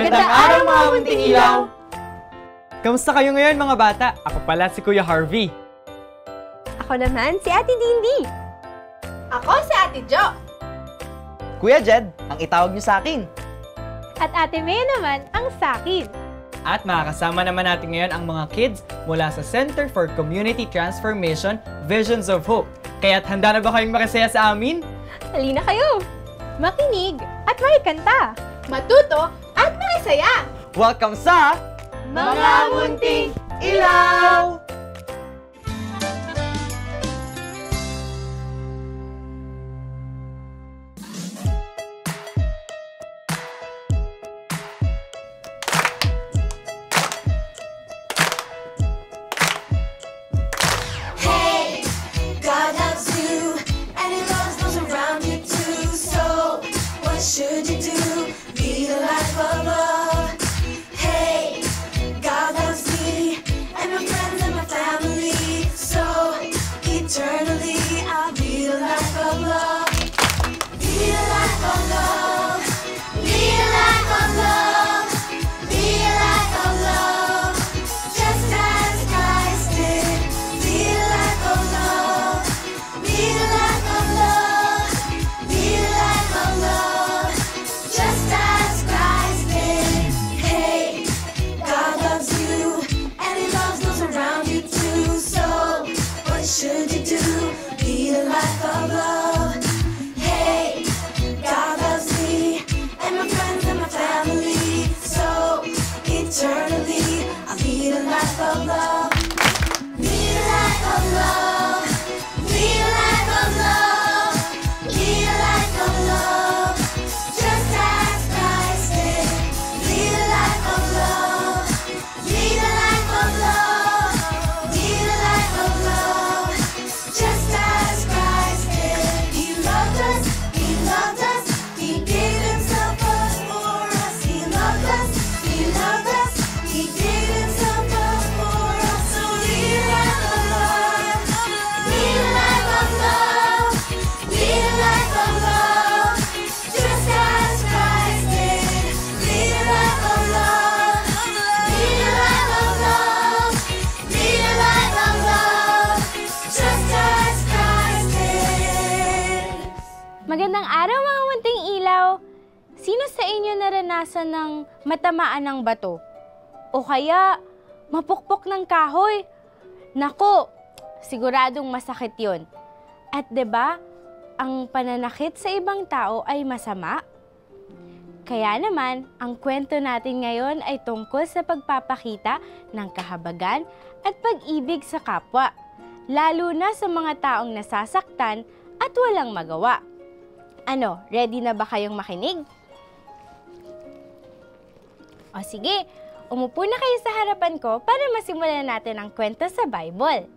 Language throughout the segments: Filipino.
Magandang araw mga munting ilaw! Kamusta kayo ngayon mga bata? Ako pala si Kuya Harvey. Ako naman si Ate Dindi. Ako si Ate Jo. Kuya Jed, ang itawag niyo sa akin. At Ate May naman ang sakin. At makakasama naman natin ngayon ang mga kids mula sa Center for Community Transformation, Visions of Hope. Kaya't handa na ba kayong makisaya sa amin? Halina kayo! Makinig at makikanta! Matuto at makisaya! Welcome sa Mga Munting Ilaw! Hey, God loves you, and He loves those around you too. So, what should you do? Lead a life of love. Hey, God loves me, and my friends and my family. So, eternally, I'll lead a life of love. Lead a life of love. Lead a life of love. Lead a life of love. Just as Christ did. Lead a life of love. Lead a life of love. Lead a life of love. Just as Christ did. Hey, God loves you, and He loves those around you too. So, what should you do? Lead a life of love. Hey, God loves me, and my friends and my family. So, eternally, I'll lead a life of love. Lead a life of love. Lead a life of love. Lead a life of love. Just as Christ did. Lead a life of love. Lead a life of love. Lead a life of love. Just as Christ did. He loved us. He loved us. He gave Himself us for us. He loved us. He loved us. He gave Himself us for us. So lead a life of love. Lead a life of love. Lead a life of love. Just as Christ did. Lead a life of love. Lead a life of love. Lead a life of love. Just as Christ did. Magandang araw mga munting ilaw! Sino sa inyo naranasan ng matamaan ng bato? O kaya mapukpok ng kahoy? Nako, siguradong masakit yun. At 'di ba, ang pananakit sa ibang tao ay masama? Kaya naman, ang kwento natin ngayon ay tungkol sa pagpapakita ng kahabagan at pag-ibig sa kapwa, lalo na sa mga taong nasasaktan at walang magawa. Ano, ready na ba kayong makinig? O sige, umupo na kayo sa harapan ko para masimulan natin ang kwento sa Bible.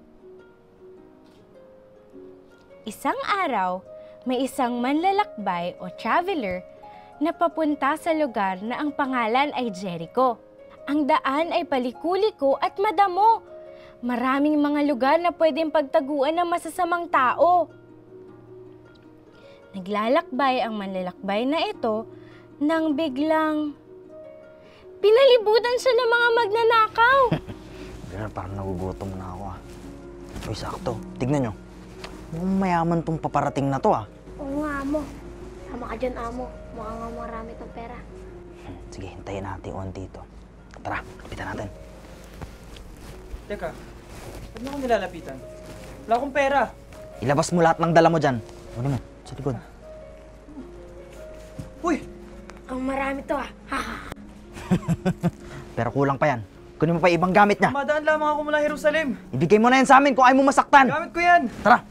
Isang araw, may isang manlalakbay o traveler na papunta sa lugar na ang pangalan ay Jericho. Ang daan ay palikuliko at madamo. Maraming mga lugar na pwedeng pagtaguan ng masasamang tao. Naglalakbay ang manlalakbay na ito nang biglang pinalibutan siya ng mga magnanakaw. Parang nagugutom na ako Uy, sakto. Tignan nyo. Mukhang mayaman tong paparating na to Oo nga, Amo. Tama ka dyan, Amo. Mukhang nga marami tong pera. Sige, hintayin natin yung dito. Tara, lapitan natin. Teka, ba't mo akong nilalapitan? Wala akong pera. Ilabas mo lahat ng dala mo dyan. Ano mo? Sa likod. Uy! Ang marami to, Pero kulang pa yan. Kunin mo pa ibang gamit niya. Madaan lamang ako mula Jerusalem. Ibigay mo na yan sa amin kung ayaw mo masaktan. Gamit ko yan. Tara,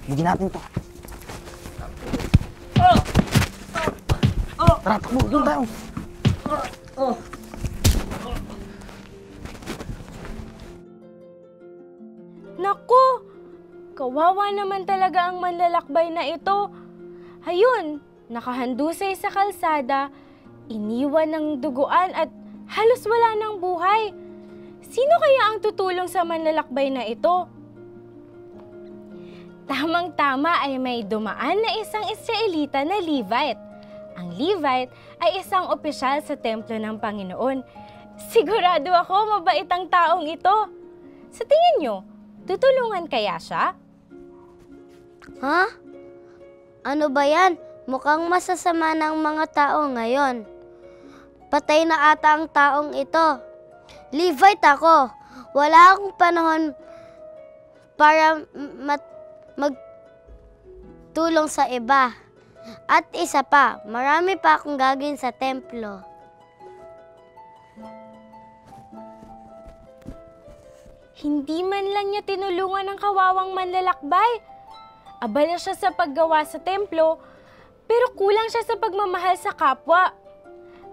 bigyan natin to. Tara, takbo. Doon tayo. Naku! Kawawa naman talaga ang manlalakbay na ito. Ayun, nakahandusay sa kalsada, iniwan ng duguan at halos wala ng buhay. Sino kaya ang tutulong sa manlalakbay na ito? Tamang-tama ay may dumaan na isang Israelita na Levite. Ang Levite ay isang opisyal sa templo ng Panginoon. Sigurado ako mabait ang taong ito. Sa tingin nyo, tutulungan kaya siya? Ha? Ano ba yan? Mukhang masasama ng mga tao ngayon. Patay na ata ang taong ito. Levite ako. Wala akong panahon para magtulong sa iba. At isa pa, marami pa akong gagawin sa templo. Hindi man lang niya tinulungan ng kawawang manlalakbay. Abala siya sa paggawa sa templo, pero kulang siya sa pagmamahal sa kapwa.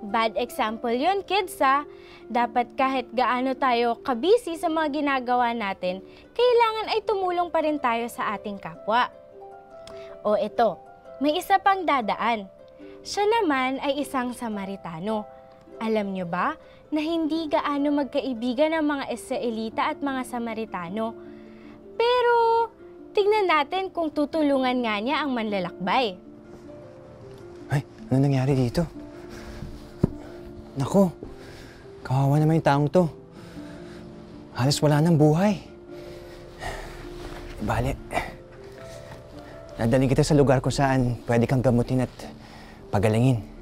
Bad example yun, kids, ha? Dapat kahit gaano tayo kabisi sa mga ginagawa natin, kailangan ay tumulong pa rin tayo sa ating kapwa. O ito, may isa pang dadaan. Siya naman ay isang Samaritano. Alam nyo ba na hindi gaano magkaibigan ang mga Israelita at mga Samaritano? Pero tignan natin kung tutulungan nga niya ang manlalakbay. Ay, ano nangyari dito? Naku, kawawa naman yung taong to. Halos wala nang buhay. Bale, nadaling kita sa lugar kung saan pwede kang gamutin at pagalingin.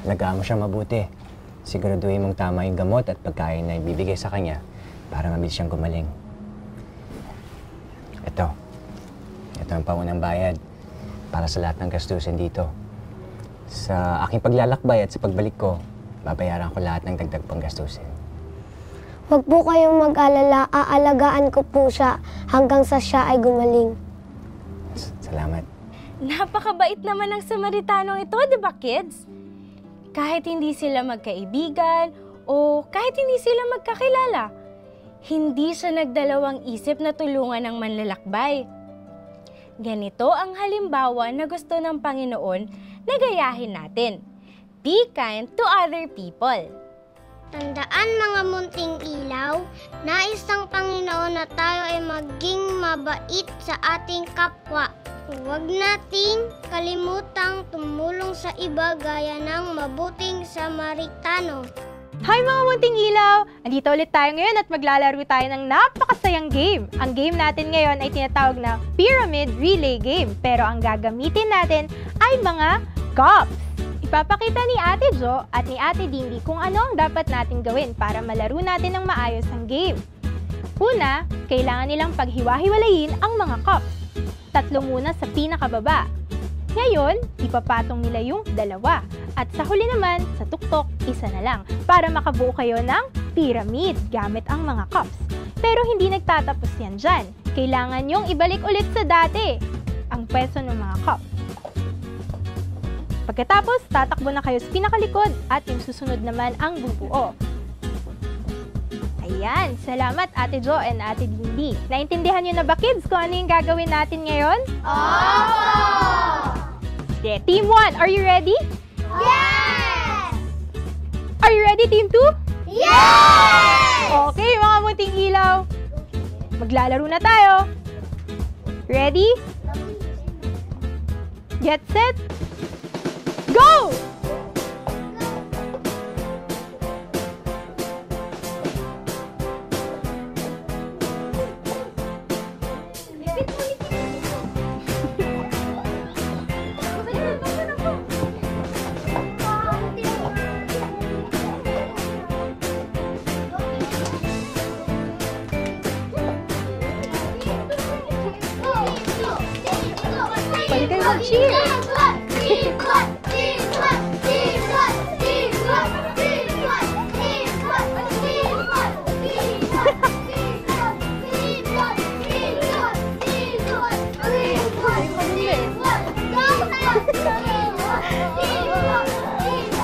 Alagaan mo siya mabuti. Siguraduhin mong tama yung gamot at pagkain na ibibigay sa kanya para mabilis siyang gumaling. Ito ang paunang bayad para sa lahat ng gastusin dito. Sa aking paglalakbay at sa pagbalik ko, babayaran ko lahat ng dagdag pang gastusin. Huwag po kayong mag-alala, aalagaan ko po siya hanggang sa siya ay gumaling. Salamat. Napakabait naman ng Samaritanong ito, di ba, kids? Kahit hindi sila magkaibigan o kahit hindi sila magkakilala, hindi siya nagdalawang isip na tulungan ng manlalakbay. Ganito ang halimbawa na gusto ng Panginoon na gayahin natin. Be kind to other people. Tandaan mga munting ilaw, nais ng Panginoon na tayo ay maging mabait sa ating kapwa. Huwag nating kalimutang tumulong sa iba gaya ng mabuting Samaritano. Hi mga munting ilaw! Andito ulit tayo ngayon at maglalaro tayo ng napakasayang game. Ang game natin ngayon ay tinatawag na Pyramid Relay Game. Pero ang gagamitin natin ay mga cups. Ipapakita ni Ate Jo at ni Ate Dindy kung ano ang dapat natin gawin para malaro natin ng maayos ang game. Una, kailangan nilang paghiwa-hiwalayin ang mga cups. 3 muna sa pinakababa. Ngayon, ipapatong nila yung 2. At sa huli naman, sa tuktok, 1 na lang para makabuo kayo ng pyramid gamit ang mga cups. Pero hindi nagtatapos yan dyan. Kailangan yung ibalik ulit sa dati ang pwesto ng mga cups. Pagkatapos, tatakbo na kayo sa pinakalikod at yung susunod naman ang bubuo. Ayan, salamat Ate Jo and Ate Dindy. Naintindihan niyo na ba, kids, kung ano yung gagawin natin ngayon? Opo! Okay, Team 1, are you ready? Yes! Are you ready, Team 2? Yes! Okay, mga munting ilaw. Maglalaro na tayo. Ready? Get set? Go! Pwede kayo mag-cheer.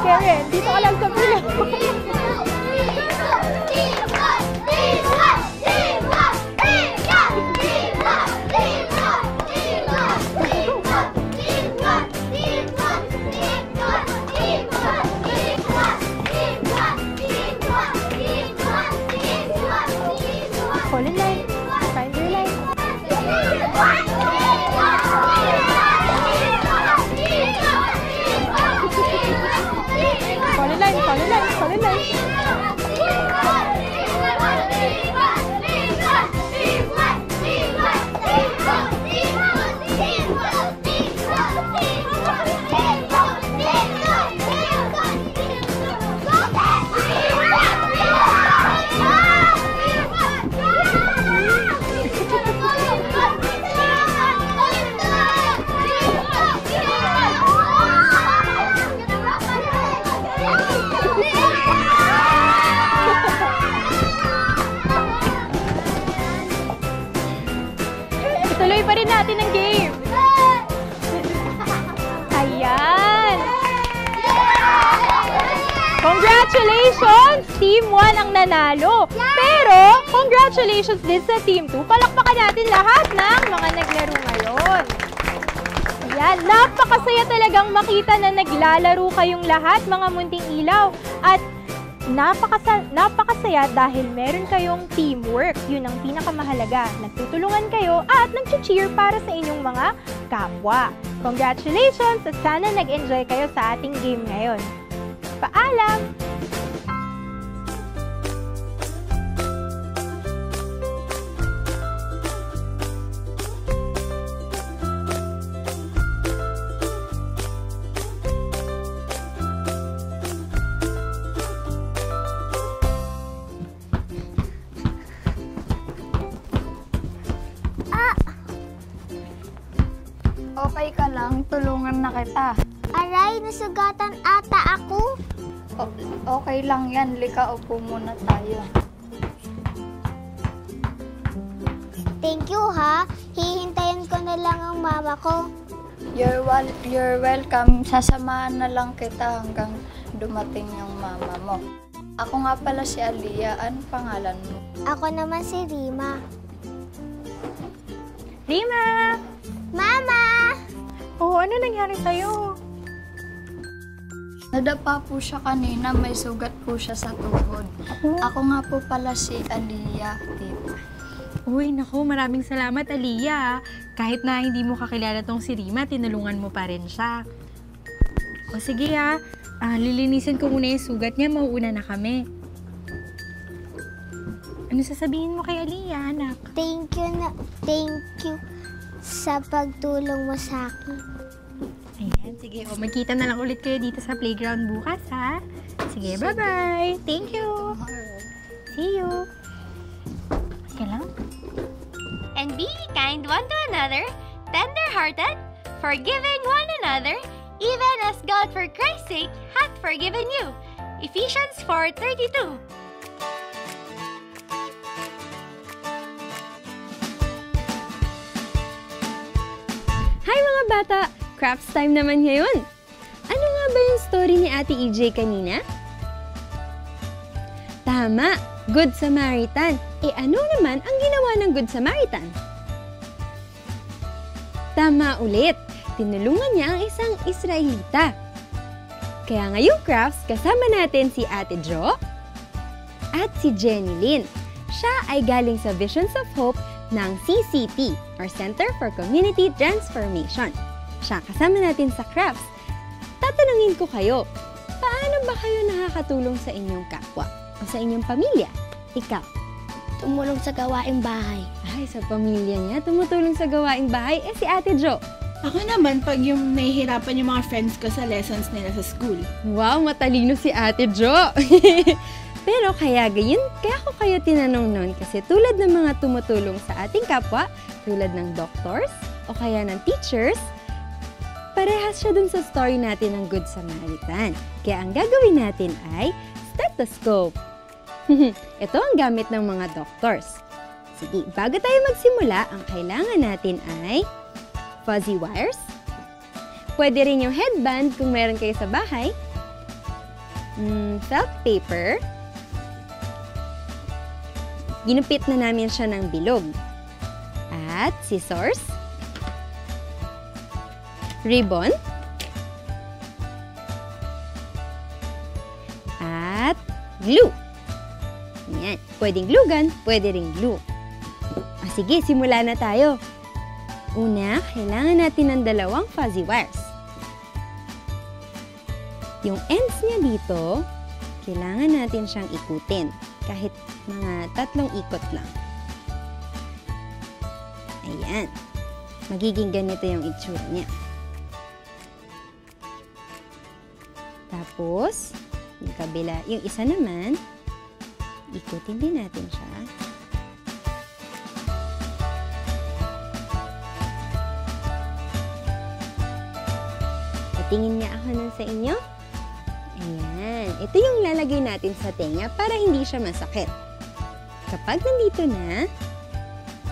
Karen, dito ka lang sa pila. natin ang game! Ayan! Congratulations! Team 1 ang nanalo. Pero, congratulations din sa Team 2. Palakpakan natin lahat ng mga naglaro ngayon. Ayan, napakasaya talagang makita na naglalaro kayong lahat, mga munting ilaw. At napakasaya dahil meron kayong teamwork. Yun ang pinakamahalaga. Nagtutulungan kayo at nag-cheer para sa inyong mga kapwa. Congratulations at sana nag-enjoy kayo sa ating game ngayon. Paalam! Okay ka lang, tulungan na kita. Aray, nasugatan ata ako. Okay lang yan, lika, upo muna tayo. Thank you ha. Hihintayin ko na lang ang mama ko. You're welcome. Sasamahan na lang kita hanggang dumating yung mama mo. Ako nga pala si Aliyah. Anong pangalan mo? Ako naman si Rima. Rima! Mama! Oh, ano nangyari sa'yo? Nadapa po siya kanina, may sugat po siya sa tuhod. Ako nga po pala si Aliyah, tita. Uy, naku, maraming salamat, Aliyah. Kahit na hindi mo kakilala tong si Rima, tinulungan mo pa rin siya. O sige lilinisin ko muna yung sugat niya, mauuna na kami. Ano sasabihin mo kay Aliyah, anak? Thank you sa pagtulong mo sa akin. Ayan, sige. O, magkita na lang ulit kayo dito sa playground bukas, ha? Sige, bye-bye. Thank you. See you. Okay lang? And be kind one to another, tender-hearted, forgiving one another, even as God for Christ's sake hath forgiven you. Ephesians 4:32. Hi mga bata! Crafts time naman ngayon! Ano nga ba yung story ni Ate EJ kanina? Tama! Good Samaritan! Ano naman ang ginawa ng Good Samaritan? Tama ulit! Tinulungan niya ang isang Israelita. Kaya ngayong crafts, kasama natin si Ate Jo at si Jenny Lynn. Siya ay galing sa Visions of Hope ng CCT, or Center for Community Transformation. Siya kasama natin sa crafts. Tatanungin ko kayo, paano ba kayo nakakatulong sa inyong kapwa o sa inyong pamilya? Ikaw? Tumulong sa gawaing bahay. Ay, sa pamilya niya, tumutulong sa gawaing bahay. Si Ate Jo? Ako naman, pag yung nahihirapan yung mga friends ko sa lessons nila sa school. Wow, matalino si Ate Jo! Pero kaya ko kayo tinanong noon kasi tulad ng mga tumutulong sa ating kapwa, tulad ng doctors o kaya ng teachers, parehas siya dun sa story natin ng Good Samaritan. Kaya ang gagawin natin ay stethoscope. Ito ang gamit ng mga doctors. Sige, bago tayo magsimula, ang kailangan natin ay fuzzy wires. Pwede rin yung headband kung meron kayo sa bahay. Felt paper. Ginupit na namin siya ng bilog. At scissors. Ribbon. At glue. Yan. Pwedeng glue gun, pwede ring glue. Sige, simula na tayo. Una, kailangan natin ng dalawang fuzzy wires. Yung ends niya dito, kailangan natin siyang ikutin. Kahit mga 3 ikot lang. Ayan. Magiging ganito yung itsura niya. Tapos, yung kabila, yung isa naman, ikutin din natin siya. Patingin nga ako nun sa inyo. Ayan. Ito yung lalagay natin sa tenga para hindi siya masakit. Kapag nandito na,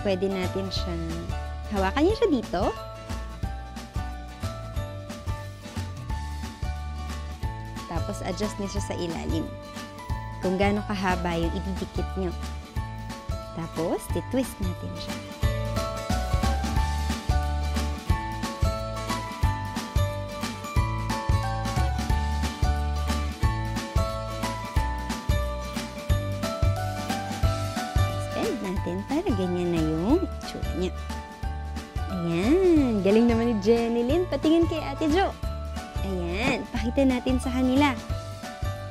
pwede natin siya Hawakan niyo siya dito. Tapos adjust niyo siya sa ilalim. Kung gaano kahaba yung ididikit niyo. Tapos, titwist natin siya. Extend natin para ganyan na yung itsura niya. Ayan, galing naman ni Jenny Lynn. Patingin kay Ate Jo. Ayan, pakita natin sa kanila.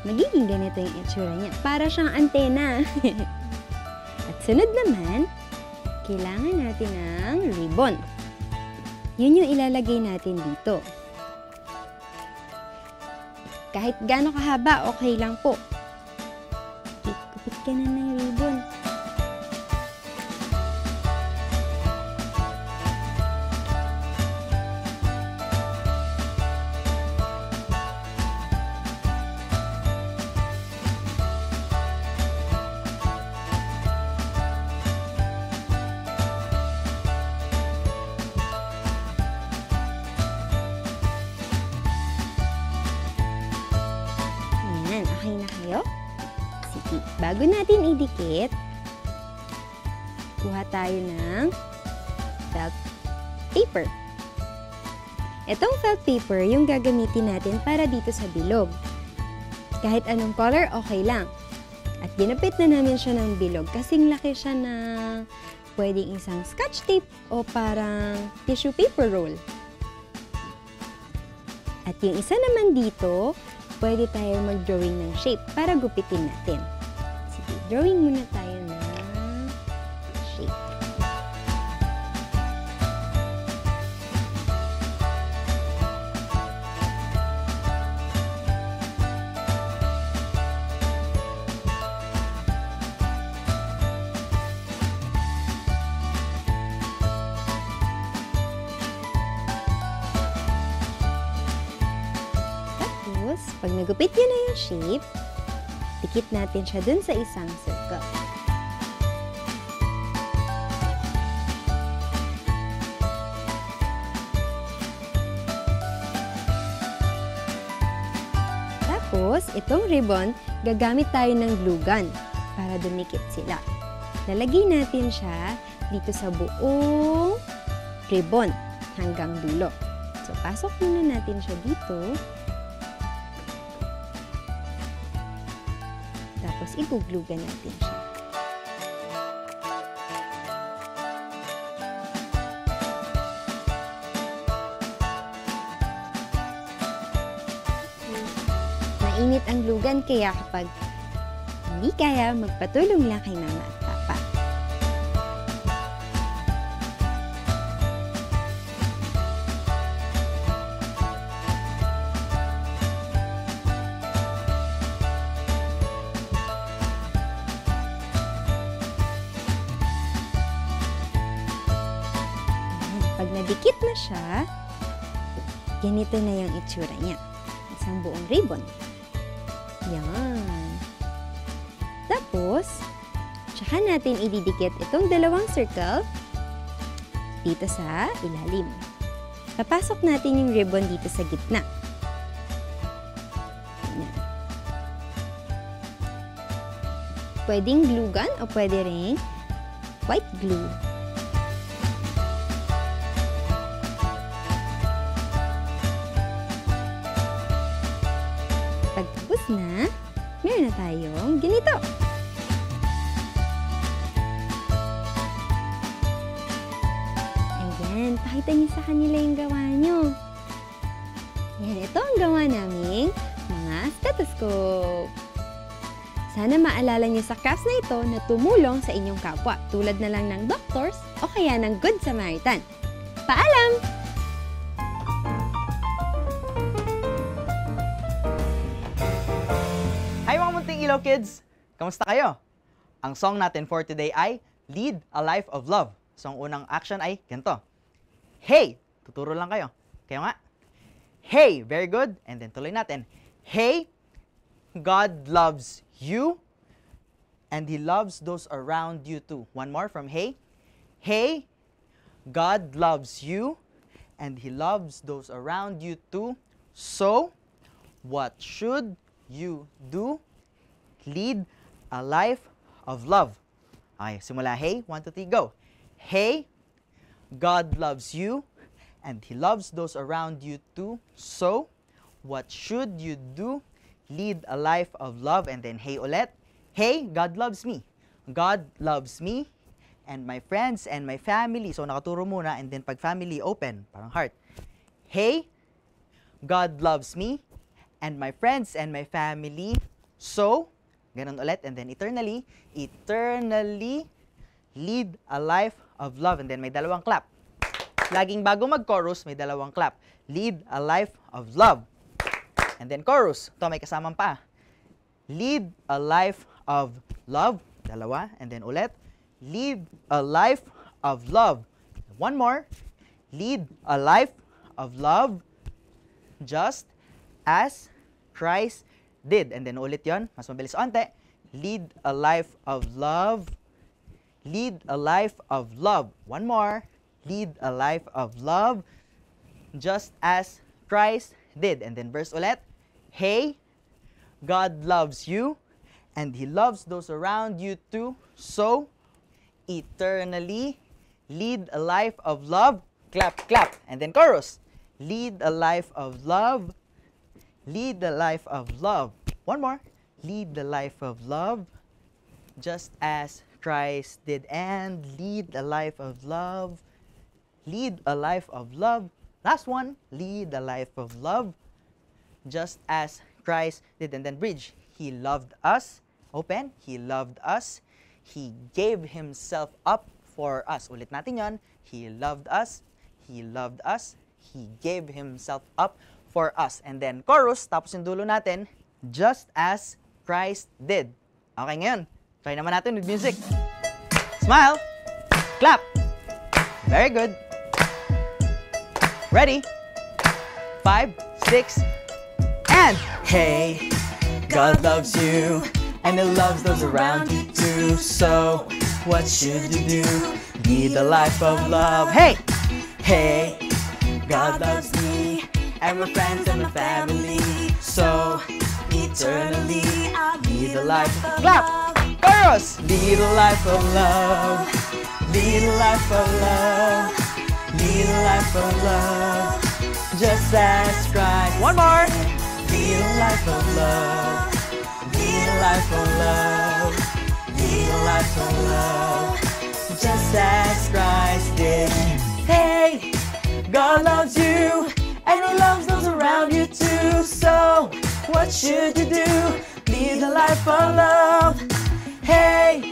Magiging ganito yung itsura niya. Para siyang antena. At sunod naman, kailangan natin ng ribbon. Yun yung ilalagay natin dito. Kahit gaano kahaba, okay lang po. Kupit ka na ng ribbon. Okay na kayo? Sige, bago natin idikit, kuha tayo ng felt paper. Itong felt paper yung gagamitin natin para dito sa bilog. Kahit anong color, okay lang. At ginapit na namin siya ng bilog kasing laki siya na pwedeng isang scotch tape o parang tissue paper roll. At yung isa naman dito, pwede tayo mag-drawing ng shape para gupitin natin. Sige, drawing muna tayo ng shape. Pag nagupit nyo na yung shape, dikit natin siya dun sa isang circle. Tapos, itong ribbon, gagamit tayo ng glue gun para dumikit sila. Lalagay natin siya dito sa buong ribbon hanggang dulo. So, pasok muna natin siya dito. Tapos, iguglugan natin siya. Mainit ang glugan, kaya kapag hindi kaya, magpatulong lang kay Mama at Papa. Pag nadikit na siya, ganito na yung itsura niya. Isang buong ribbon. Yan. Tapos, tsaka natin ididikit itong dalawang circle dito sa ilalim. Papasok natin yung ribbon dito sa gitna. Yan. Pwedeng glue gun o pwede ring white glue. Pagtapos na, meron na tayong ganito. Ayan, pakita niyo sa kanila yung gawa niyo. Ayan, ito ang gawa naming mga stethoscope. Sana maalala niyo sa crafts na ito na tumulong sa inyong kapwa, tulad na lang ng doctors o kaya ng Good Samaritan. Paalam! Hi mga munting ilaw kids! Kamusta kayo? Ang song natin for today ay Lead a Life of Love. So ang unang action ay ganito. Hey! Tuturo lang kayo. Kaya nga. Hey! Very good. And then tuloy natin. Hey! God loves you and He loves those around you too. One more from Hey. Hey! God loves you, and He loves those around you too. So, what should you do? Lead a life of love. Okay, simula hey, 1, 2, 3, go. Hey, God loves you, and He loves those around you too. So, what should you do? Lead a life of love. And then hey ulit. Hey, God loves me. God loves me and my friends and my family. So, nakaturo muna, and then pag family, open, parang heart. Hey, God loves me and my friends and my family. So, ganun ulit, and then eternally lead a life of love. And then may dalawang clap. Laging bago mag-chorus, may dalawang clap. Lead a life of love. And then chorus. Ito, may kasamang pa. Lead a life of love. Dalawa. And then ulit. Lead a life of love. One more. Lead a life of love just as Christ did. And then ulit yon, mas mabilis onte. Lead a life of love. Lead a life of love. One more. Lead a life of love just as Christ did. And then verse ulit. Hey, God loves you, and He loves those around you too. So, eternally lead a life of love. Clap, clap. And then chorus. Lead a life of love. Lead the life of love. One more. Lead the life of love just as Christ did. And lead a life of love. Lead a life of love. Last one. Lead a life of love just as Christ did. And then bridge. He loved us. Open. He loved us. He gave Himself up for us. Ulit natin yon. He loved us. He loved us. He gave Himself up for us. And then chorus, tapos yung dulo natin, just as Christ did. Okay, ngayon, try naman natin with music. Smile. Clap. Very good. Ready? 5, 6, and hey, God loves you, and He loves those around you too. So, what should you do? Lead a life of love. Hey! Hey, God loves me, and my friends and my family. So, eternally, I'll lead a life of love. Chorus! Lead a life of love. Lead a life of love. Lead a life of love. Just as Christ. One more. Lead a life of love. Lead a life of love. Lead a life of love. Just as Christ did. Hey, God loves you, and He loves those around you too. So, what should you do? Lead a life of love. Hey,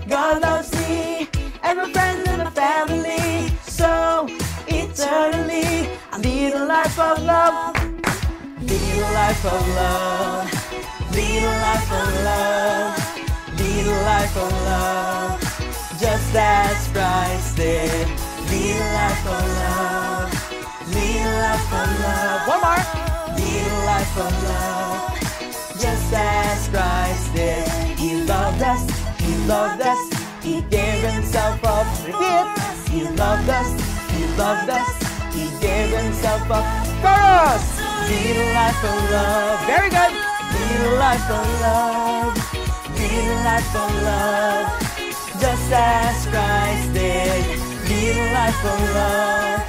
God loves me, and my friends and my family. So, eternally, I lead a life of love. Lead a life of love. Lead a life of love. Lead a life of love. Just as Christ did. Lead a life of love. Lead a life of love. One more. Lead a life of love. Just as Christ did. He loved us. He loved us. He gave Himself up. Repeat. He loved us. He loved us. He gave Himself up. Chorus. Lead a life of love. Very good. Lead a life of love. Lead a life of love. Just as Christ did. Lead a life of love.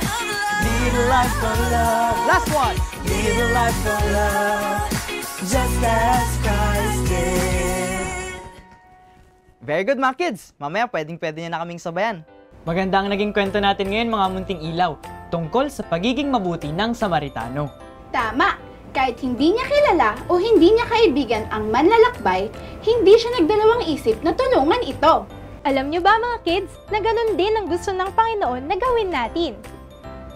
Lead a life of love. Last one. Lead a life of love. Just as Christ did. Very good mga kids. Mamaya pwede niyo na kaming sabayan. Maganda ang naging kwento natin ngayon mga munting ilaw tungkol sa pagiging mabuti ng Samaritano. Tama! Kahit hindi niya kilala o hindi niya kaibigan ang manlalakbay, hindi siya nagdalawang isip na tulungan ito. Alam nyo ba mga kids, na ganun din ang gusto ng Panginoon na gawin natin.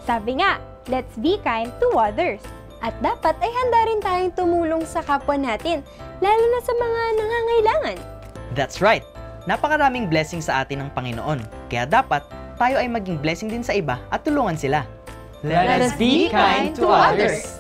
Sabi nga, let's be kind to others. At dapat ay handa rin tayong tumulong sa kapwa natin, lalo na sa mga nangangailangan. That's right! Napakaraming blessing sa atin ng Panginoon. Kaya dapat tayo ay maging blessing din sa iba at tulungan sila. Let us be kind to others.